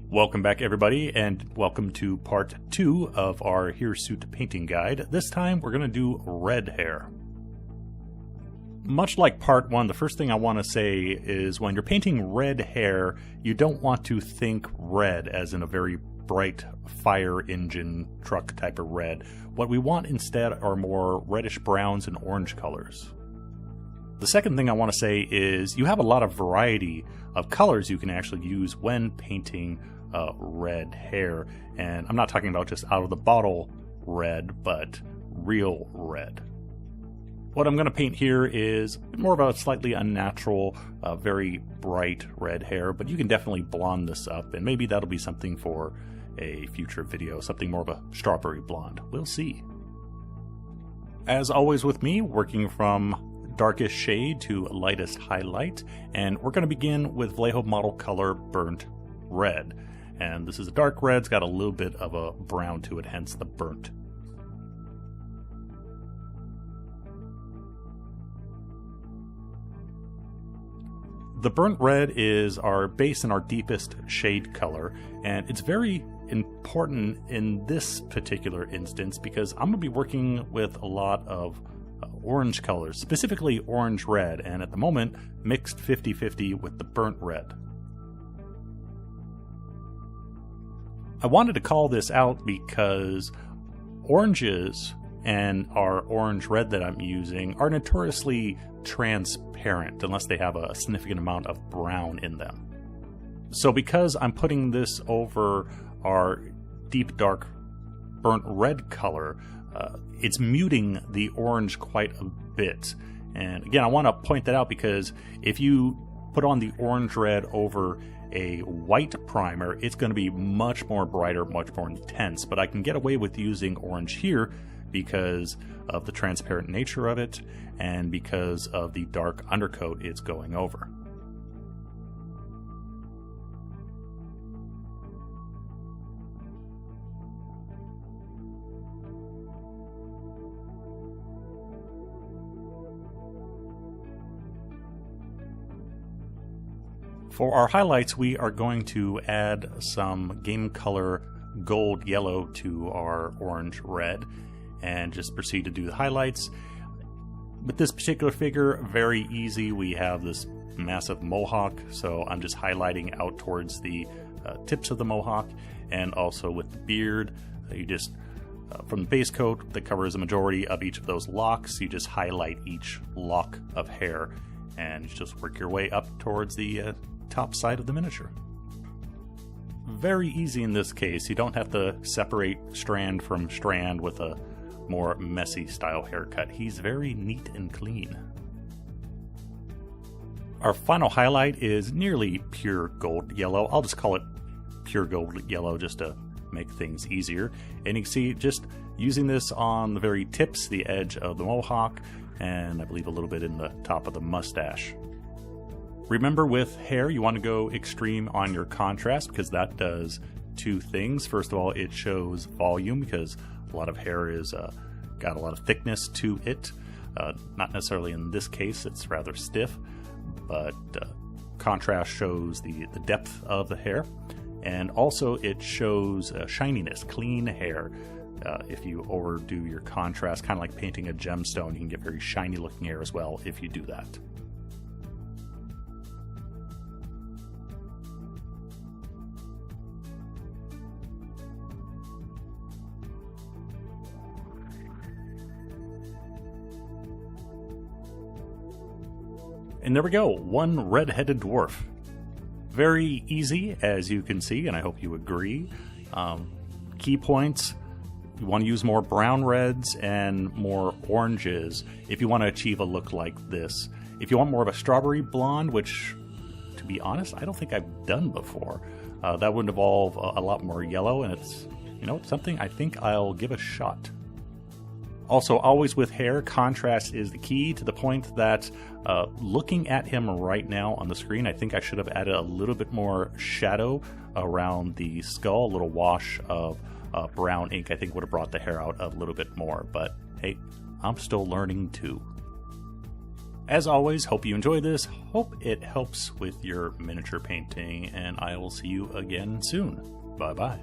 Welcome back, everybody, and welcome to part 2 of our Hirsute painting guide. This time we're going to do red hair. Much like part 1, the first thing I want to say is when you're painting red hair, you don't want to think red as in a very bright fire engine truck type of red. What we want instead are more reddish browns and orange colors. The second thing I want to say is you have a lot of variety of colors you can actually use when painting red hair, and I'm not talking about just out of the bottle red, but real red. What I'm going to paint here is more of a slightly unnatural, very bright red hair, but you can definitely blonde this up, and maybe that'll be something for a future video, something more of a strawberry blonde. We'll see. As always with me, working from darkest shade to lightest highlight, and we're going to begin with Vallejo Model Color Burnt Red. And this is a dark red, it's got a little bit of a brown to it, hence the burnt. The burnt red is our base and our deepest shade color, and it's very important in this particular instance because I'm going to be working with a lot of orange colors, specifically orange red, and at the moment mixed 50-50 with the burnt red. I wanted to call this out because oranges and our orange red that I'm using are notoriously transparent unless they have a significant amount of brown in them. So because I'm putting this over our deep dark burnt red color, it's muting the orange quite a bit. And again, I want to point that out because if you put on the orange red over a white primer, it's going to be much more brighter, much more intense, but I can get away with using orange here because of the transparent nature of it and because of the dark undercoat it's going over. For our highlights, we are going to add some game color gold yellow to our orange red and just proceed to do the highlights. With this particular figure, very easy. We have this massive mohawk, so I'm just highlighting out towards the tips of the mohawk, and also with the beard, you just from the base coat that covers the majority of each of those locks, you just highlight each lock of hair and you just work your way up towards the top side of the miniature. Very easy in this case. You don't have to separate strand from strand with a more messy style haircut. He's very neat and clean. Our final highlight is nearly pure gold yellow. I'll just call it pure gold yellow just to make things easier. And you can see just using this on the very tips, the edge of the mohawk, and I believe a little bit in the top of the mustache. Remember, with hair, you want to go extreme on your contrast because that does two things. First of all, it shows volume because a lot of hair is got a lot of thickness to it. Not necessarily in this case, it's rather stiff, but contrast shows the depth of the hair. And also it shows shininess, clean hair. If you overdo your contrast, kind of like painting a gemstone, you can get very shiny looking hair as well if you do that. And there we go, one red-headed dwarf. Very easy, as you can see, and I hope you agree. Key points, you want to use more brown reds and more oranges if you want to achieve a look like this. If you want more of a strawberry blonde, which, to be honest, I don't think I've done before, that would involve a lot more yellow, and it's, you know, something I think I'll give a shot. Also, always with hair, contrast is the key, to the point that looking at him right now on the screen, I think I should have added a little bit more shadow around the skull. A little wash of brown ink I think would have brought the hair out a little bit more, but hey, I'm still learning too. As always, hope you enjoy this, hope it helps with your miniature painting, and I will see you again soon. Bye-bye.